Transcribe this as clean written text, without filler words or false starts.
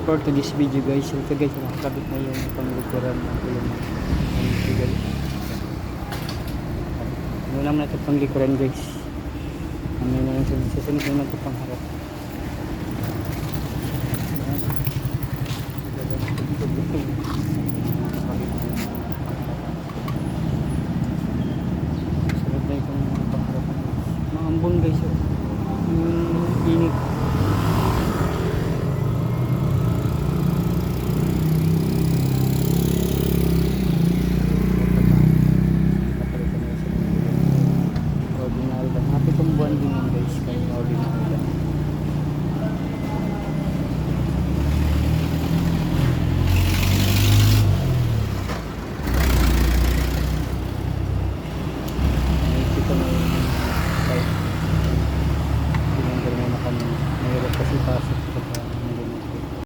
for today's video guys. Ito guys, nakakabit na yung panglikuran ng tulong ng guys. Ano lang na ito panglikuran guys. Ano na lang susunod naman ito pangharap. Sunod na itong pangharap guys. Maambon guys. Init. Itong buwan din yan guys, kaya ordinary lang. Ito na yung site. Pinanggal mo na kami. Mayroon kasi pasok.